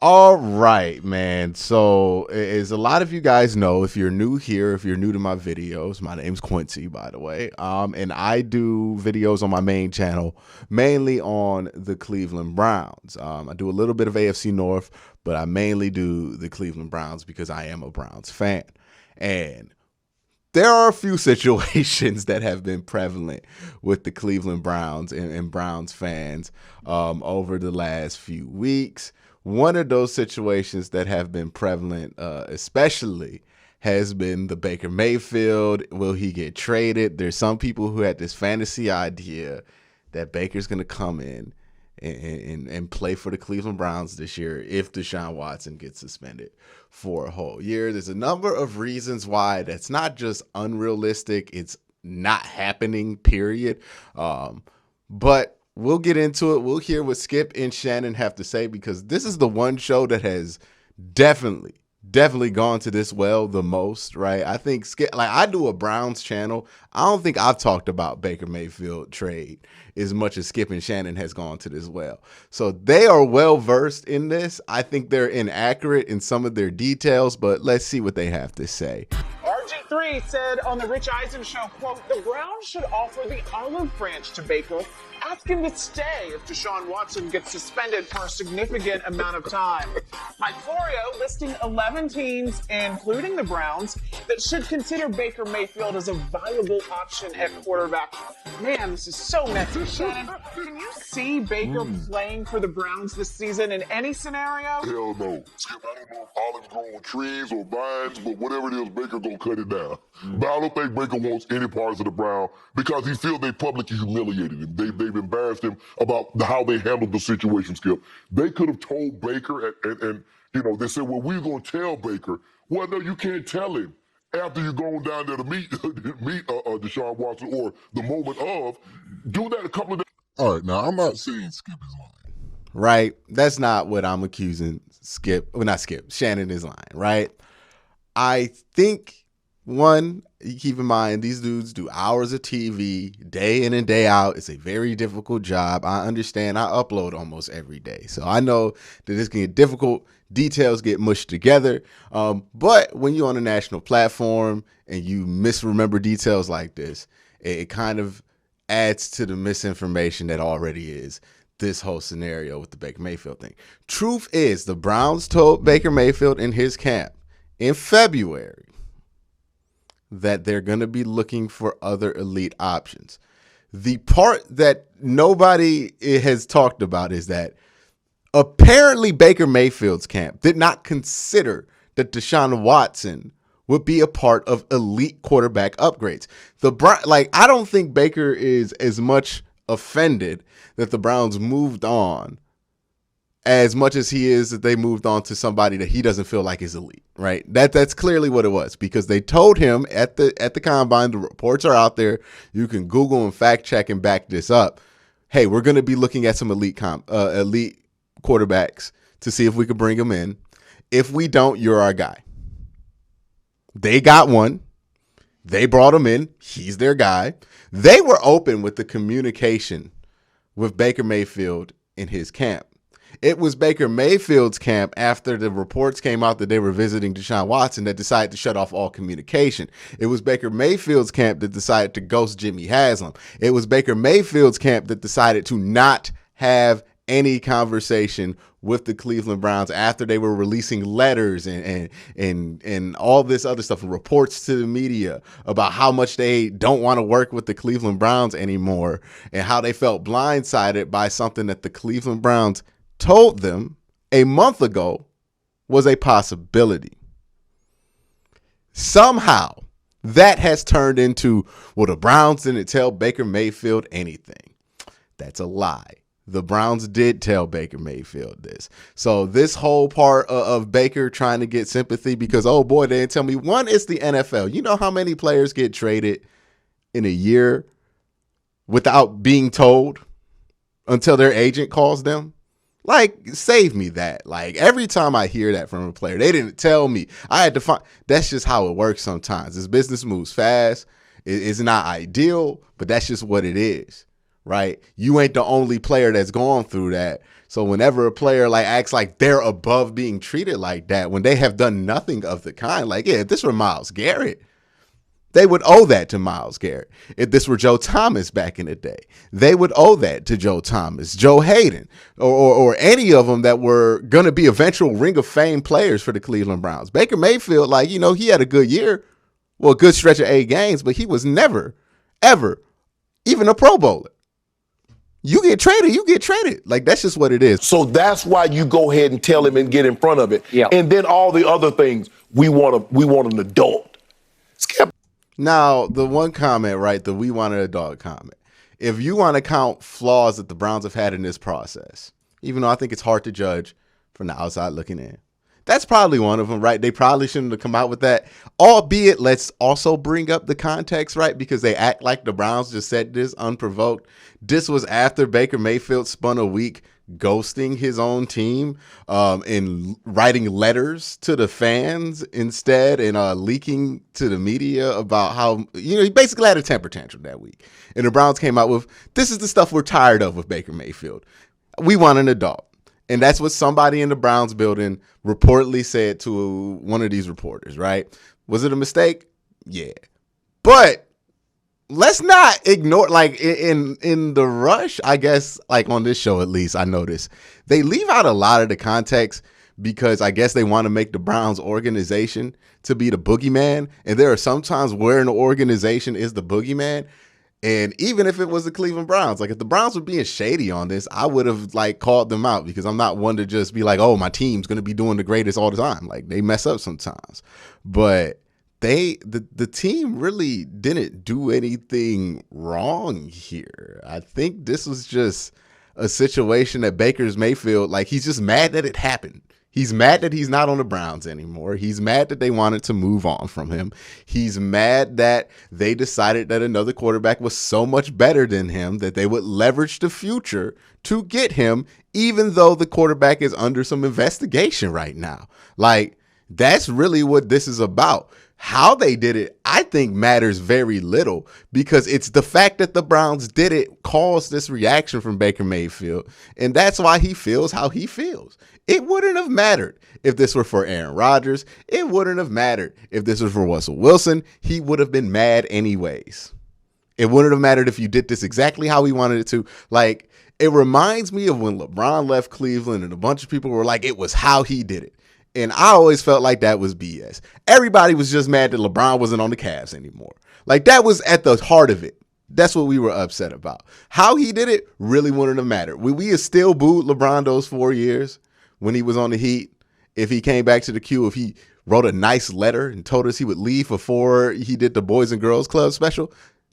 All right, man. So, as a lot of you guys know, if you're new here, if you're new to my videos, my name's Quincy, by the way. And I do videos on my main channel, mainly on the Cleveland Browns. I do a little bit of AFC North, but I mainly do the Cleveland Browns because I am a Browns fan. And there are a few situations that have been prevalent with the Cleveland Browns and Browns fans over the last few weeks. One of those situations that have been prevalent, especially, has been the Baker Mayfield. Will he get traded? There's some people who had this fantasy idea that Baker's going to come in and play for the Cleveland Browns this year if Deshaun Watson gets suspended for a whole year. There's a number of reasons why that's not just unrealistic, it's not happening, period. But we'll get into it. We'll hear what Skip and Shannon have to say because this is the one show that has definitely gone to this well the most, right? I think Skip, like I do a Browns channel. I don't think I've talked about Baker Mayfield trade as much as Skip and Shannon has gone to this well. So they are well versed in this. I think they're inaccurate in some of their details, but let's see what they have to say. RG3 said on the Rich Eisen show, quote, the Browns should offer the olive branch to Baker. Ask him to stay if Deshaun Watson gets suspended for a significant amount of time. Mike Florio listing 11 teams, including the Browns, that should consider Baker Mayfield as a viable option at quarterback. Man, this is so messy. Shannon, can you see Baker playing for the Browns this season in any scenario? Hell no. Skip, I don't know if olives grow on trees or vines, but whatever it is, Baker gonna cut it down. But I don't think Baker wants any parts of the Brown because he feels they publicly humiliated him. They've embarrassed him about how they handled the situation, Skip. They could have told Baker, and you know, they said, well, we're gonna tell Baker. Well, no, you can't tell him. After you're going down there to meet Deshaun Watson or the moment of, do that a couple of days. All right, now I'm not saying Skip is lying. Right? That's not what I'm accusing Skip. Well, not Skip. Shannon is lying, right? I think, one, you keep in mind, these dudes do hours of TV day in and day out. It's a very difficult job. I understand. I upload almost every day. So I know that this can get difficult. Details get mushed together. But when you're on a national platform and you misremember details like this, it kind of adds to the misinformation that already is this whole scenario with the Baker Mayfield thing. Truth is, the Browns told Baker Mayfield in his camp in February that they're going to be looking for other elite options. The part that nobody has talked about is that apparently Baker Mayfield's camp did not consider that Deshaun Watson would be a part of elite quarterback upgrades. I don't think Baker is as much offended that the Browns moved on as much as he is that they moved on to somebody that he doesn't feel like is elite, right? That's clearly what it was because they told him at the combine, the reports are out there. You can Google and fact check and back this up. Hey, we're going to be looking at some elite quarterbacks to see if we could bring them in. If we don't, you're our guy. They got one. They brought him in. He's their guy. They were open with the communication with Baker Mayfield in his camp. It was Baker Mayfield's camp after the reports came out that they were visiting Deshaun Watson that decided to shut off all communication. It was Baker Mayfield's camp that decided to ghost Jimmy Haslam. It was Baker Mayfield's camp that decided to not have any conversation with the Cleveland Browns after they were releasing letters and all this other stuff and reports to the media about how much they don't want to work with the Cleveland Browns anymore and how they felt blindsided by something that the Cleveland Browns told them a month ago was a possibility. Somehow that has turned into, well, the Browns didn't tell Baker Mayfield anything. That's a lie. The Browns did tell Baker Mayfield this. So this whole part of Baker trying to get sympathy because, oh boy, they didn't tell me. One, it's the NFL. You know how many players get traded in a year without being told until their agent calls them? Like, save me that. Like, every time I hear that from a player, they didn't tell me. I had to find. That's just how it works sometimes. This business moves fast. It's not ideal, but that's just what it is. right? You ain't the only player that's gone through that. So whenever a player like acts like they're above being treated like that when they have done nothing of the kind, like, yeah, if this were Myles Garrett, they would owe that to Myles Garrett. If this were Joe Thomas back in the day, they would owe that to Joe Thomas, Joe Hayden, or any of them that were going to be eventual Ring of Fame players for the Cleveland Browns. Baker Mayfield, like, he had a good year, well, a good stretch of 8 games, but he was never, ever even a Pro Bowler. You get traded. Like, that's just what it is. So that's why you go ahead and tell him and get in front of it. Yeah. And then all the other things, we want an adult. Skip. Now, the one comment, right, the we want an adult comment. If you want to count flaws that the Browns have had in this process, even though I think it's hard to judge from the outside looking in, that's probably one of them, right? They probably shouldn't have come out with that. Albeit, let's also bring up the context, right? Because they act like the Browns just said this unprovoked. This was after Baker Mayfield spent a week ghosting his own team and writing letters to the fans instead and leaking to the media about how, he basically had a temper tantrum that week. And the Browns came out with, this is the stuff we're tired of with Baker Mayfield. We want an adult. And that's what somebody in the Browns building reportedly said to one of these reporters, right? Was it a mistake? Yeah. But let's not ignore, like, in the rush, I guess, like on this show at least, I noticed, they leave out a lot of the context because I guess they want to make the Browns organization to be the boogeyman. And there are sometimes where an organization is the boogeyman. And even if it was the Cleveland Browns, like if the Browns were being shady on this, I would have like called them out because I'm not one to just be like, oh, my team's going to be doing the greatest all the time. Like they mess up sometimes, but the team really didn't do anything wrong here. I think this was just a situation that Baker Mayfield, like he's just mad that it happened. He's mad that he's not on the Browns anymore. He's mad that they wanted to move on from him. He's mad that they decided that another quarterback was so much better than him that they would leverage the future to get him, even though the quarterback is under some investigation right now. Like, that's really what this is about. How they did it, I think, matters very little because it's the fact that the Browns did it caused this reaction from Baker Mayfield, and that's why he feels how he feels. It wouldn't have mattered if this were for Aaron Rodgers. It wouldn't have mattered if this was for Russell Wilson. He would have been mad anyways. It wouldn't have mattered if you did this exactly how he wanted it to. Like, it reminds me of when LeBron left Cleveland and a bunch of people were like, it was how he did it. And I always felt like that was BS. Everybody was just mad that LeBron wasn't on the Cavs anymore. Like, that was at the heart of it. That's what we were upset about. How he did it really wouldn't have mattered. We have still booed LeBron those 4 years when he was on the Heat. If he came back to the Q, if he wrote a nice letter and told us he would leave before he did the Boys and Girls Club special,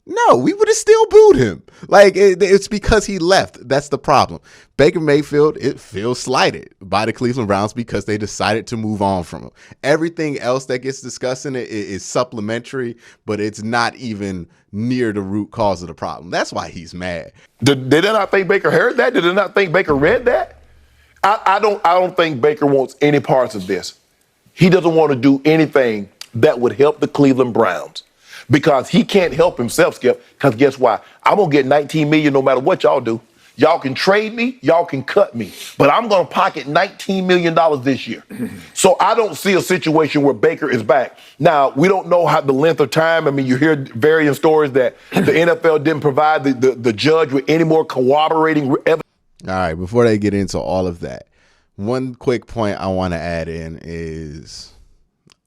no, we would have still booed him. Like, it's because he left. That's the problem. Baker Mayfield, it feels slighted by the Cleveland Browns because they decided to move on from him. Everything else that gets discussed in it is supplementary, but it's not even near the root cause of the problem. That's why he's mad. Did they not think Baker heard that? Did they not think Baker read that? I don't think Baker wants any parts of this. He doesn't want to do anything that would help the Cleveland Browns. Because he can't help himself, Skip, because guess why? I'm going to get $19 million no matter what y'all do. Y'all can trade me, y'all can cut me, but I'm going to pocket $19 million this year. So I don't see a situation where Baker is back. Now, we don't know how the length of time. I mean, you hear varying stories that the NFL didn't provide the judge with any more corroborating evidence. All right, before they get into all of that, one quick point I want to add in is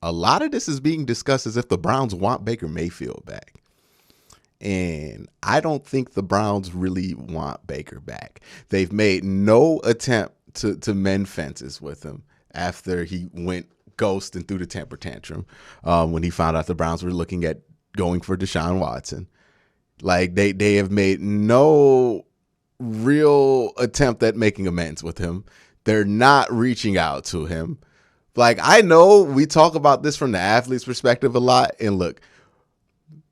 a lot of this is being discussed as if the Browns want Baker Mayfield back. And I don't think the Browns really want Baker back. They've made no attempt to mend fences with him after he went ghost and threw the temper tantrum when he found out the Browns were looking at going for Deshaun Watson. Like, they have made no real attempt at making amends with him. They're not reaching out to him. Like, I know we talk about this from the athlete's perspective a lot. And look,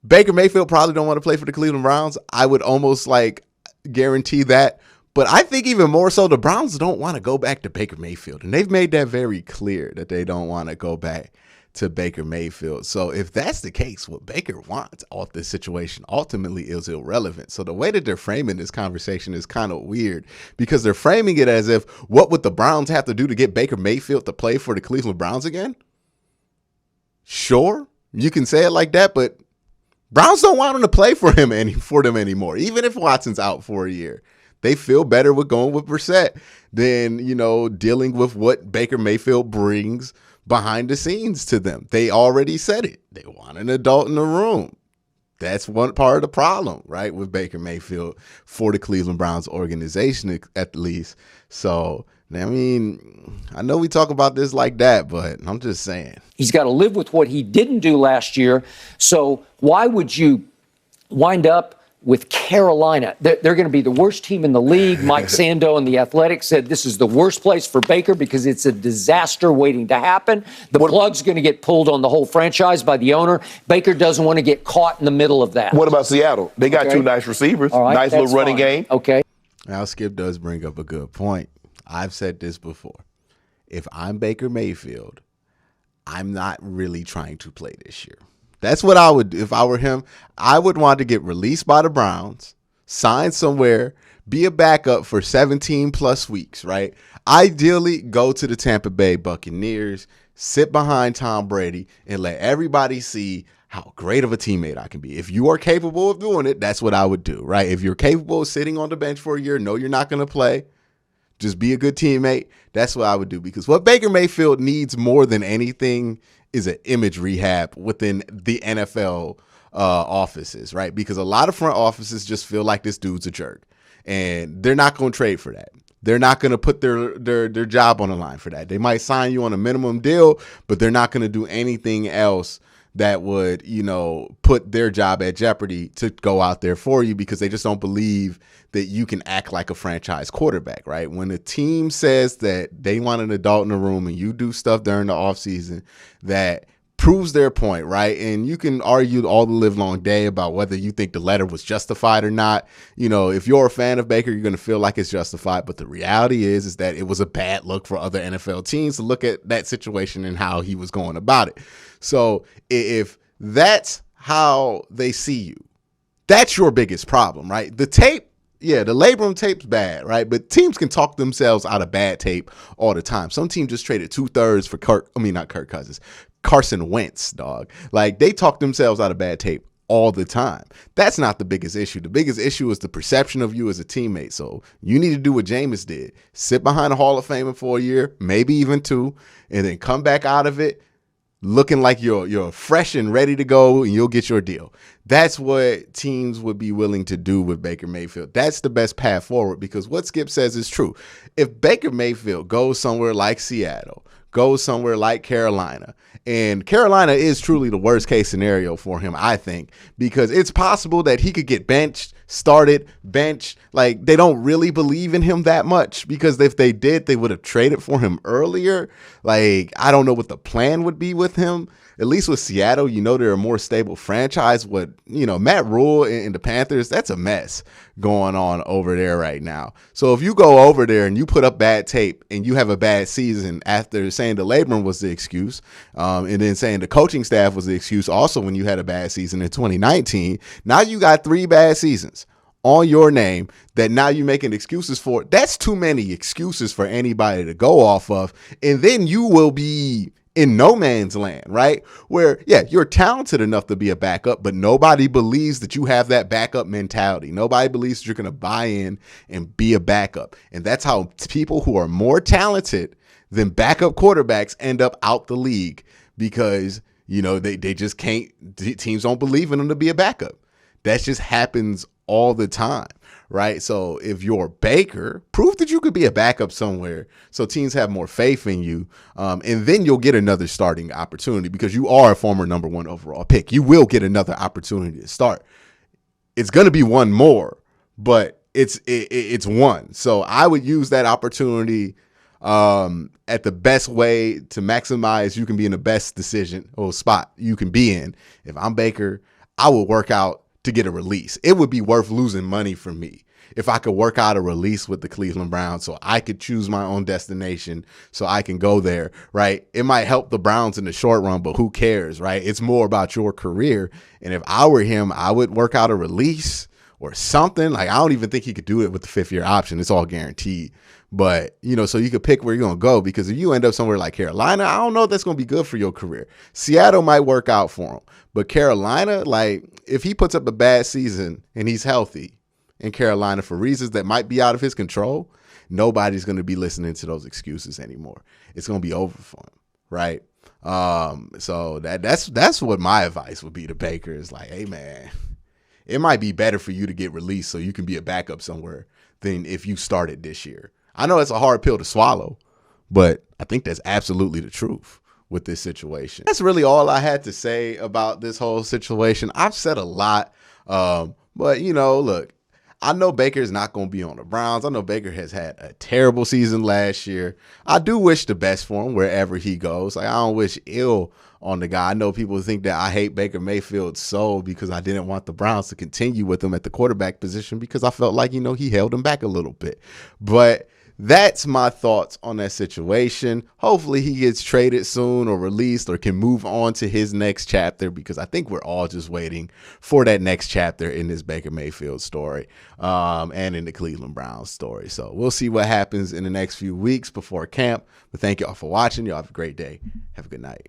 Baker Mayfield probably don't want to play for the Cleveland Browns. I would almost like guarantee that. But I think even more so, the Browns don't want to go back to Baker Mayfield. And they've made that very clear that they don't want to go back to Baker Mayfield. So if that's the case, what Baker wants off this situation ultimately is irrelevant. So the way that they're framing this conversation is kind of weird, because they're framing it as if, what would the Browns have to do to get Baker Mayfield to play for the Cleveland Browns again? Sure, you can say it like that, but Browns don't want him to play for them anymore. Even if Watson's out for a year, they feel better with going with Brissett than, dealing with what Baker Mayfield brings behind the scenes to them. They already said it. They want an adult in the room. That's one part of the problem, right, with Baker Mayfield for the Cleveland Browns organization, at least. So, I mean, I know we talk about this like that, but I'm just saying. He's got to live with what he didn't do last year. So why would you wind up with Carolina? They're going to be the worst team in the league. Mike Sando and the Athletic said this is the worst place for Baker because it's a disaster waiting to happen. The plug's going to get pulled on the whole franchise by the owner. Baker doesn't want to get caught in the middle of that. What about Seattle? They got two nice receivers, All right, nice little running fine. game. Okay. Now, Skip does bring up a good point. I've said this before. If I'm Baker Mayfield, I'm not really trying to play this year. That's what I would do. If I were him, I would want to get released by the Browns, sign somewhere, be a backup for 17 plus weeks, right? Ideally, go to the Tampa Bay Buccaneers, sit behind Tom Brady, and let everybody see how great of a teammate I can be. If you are capable of doing it, that's what I would do, right? If you're capable of sitting on the bench for a year, know you're not going to play, just be a good teammate. That's what I would do, because what Baker Mayfield needs more than anything is an image rehab within the NFL offices, right? Because a lot of front offices just feel like this dude's a jerk, and they're not going to trade for that. They're not going to put their job on the line for that. They might sign you on a minimum deal, but they're not going to do anything else that would, put their job at jeopardy to go out there for you, because they just don't believe that you can act like a franchise quarterback, right? When a team says that they want an adult in the room and you do stuff during the offseason that proves their point, right? And you can argue all the live long day about whether you think the letter was justified or not. If you're a fan of Baker, you're going to feel like it's justified. But the reality is that it was a bad look for other NFL teams to look at that situation and how he was going about it. So if that's how they see you, that's your biggest problem, right? The tape, yeah, the labrum tape's bad, right? But teams can talk themselves out of bad tape all the time. Some team just traded 2/3 for Carson Wentz, dog. Like, they talk themselves out of bad tape all the time. That's not the biggest issue. The biggest issue is the perception of you as a teammate. So you need to do what Jameis did. Sit behind a Hall of Famer for a year, maybe even 2, and then come back out of it looking like you're fresh and ready to go, and you'll get your deal. That's what teams would be willing to do with Baker Mayfield. That's the best path forward, because what Skip says is true. If Baker Mayfield goes somewhere like Seattle, goes somewhere like Carolina, and Carolina is truly the worst case scenario for him, I think, because it's possible that he could get benched, started, benched. Like, they don't really believe in him that much, because if they did, they would have traded for him earlier. Like, I don't know what the plan would be with him. At least with Seattle, they're a more stable franchise. Matt Rule and the Panthers, that's a mess going on over there right now. So if you go over there and you put up bad tape and you have a bad season after saying the labrum was the excuse, and then saying the coaching staff was the excuse also when you had a bad season in 2019, now you got 3 bad seasons on your name that now you're making excuses for. That's too many excuses for anybody to go off of. And then you will be in no man's land, right? Where, yeah, you're talented enough to be a backup, but nobody believes that you have that backup mentality. Nobody believes that you're going to buy in and be a backup. And that's how people who are more talented than backup quarterbacks end up out the league, because, they just can't, teams don't believe in them to be a backup. That just happens all the time, right? So if you're Baker, prove that you could be a backup somewhere so teams have more faith in you, and then you'll get another starting opportunity, because you are a former number 1 overall pick. You will get another opportunity to start. It's going to be one more, but it's one. So I would use that opportunity at the best way to maximize you can be in the best decision or spot you can be in. If I'm Baker, I would work out to get a release. It would be worth losing money for me if I could work out a release with the Cleveland Browns so I could choose my own destination so I can go there, right? It might help the Browns in the short run, but who cares, right? It's more about your career. And if I were him, I would work out a release or something. Like, I don't even think he could do it with the 5th-year option. It's all guaranteed. But, so you could pick where you're going to go, because if you end up somewhere like Carolina, I don't know if that's going to be good for your career. Seattle might work out for him. But Carolina, like, if he puts up a bad season and he's healthy in Carolina for reasons that might be out of his control, nobody's going to be listening to those excuses anymore. It's going to be over for him, right? So that's what my advice would be to Baker, is like, hey, man, it might be better for you to get released so you can be a backup somewhere than if you started this year. I know it's a hard pill to swallow, but I think that's absolutely the truth with this situation. That's really all I had to say about this whole situation. I've said a lot, but, look, I know Baker's not going to be on the Browns. I know Baker has had a terrible season last year. I do wish the best for him wherever he goes. Like, I don't wish ill on the guy. I know people think that I hate Baker Mayfield so because I didn't want the Browns to continue with him at the quarterback position, because I felt like, he held him back a little bit. But that's my thoughts on that situation. Hopefully he gets traded soon or released or can move on to his next chapter, because I think we're all just waiting for that next chapter in this Baker Mayfield story and in the Cleveland Browns story. So we'll see what happens in the next few weeks before camp. But thank y'all for watching. Y'all have a great day. Have a good night.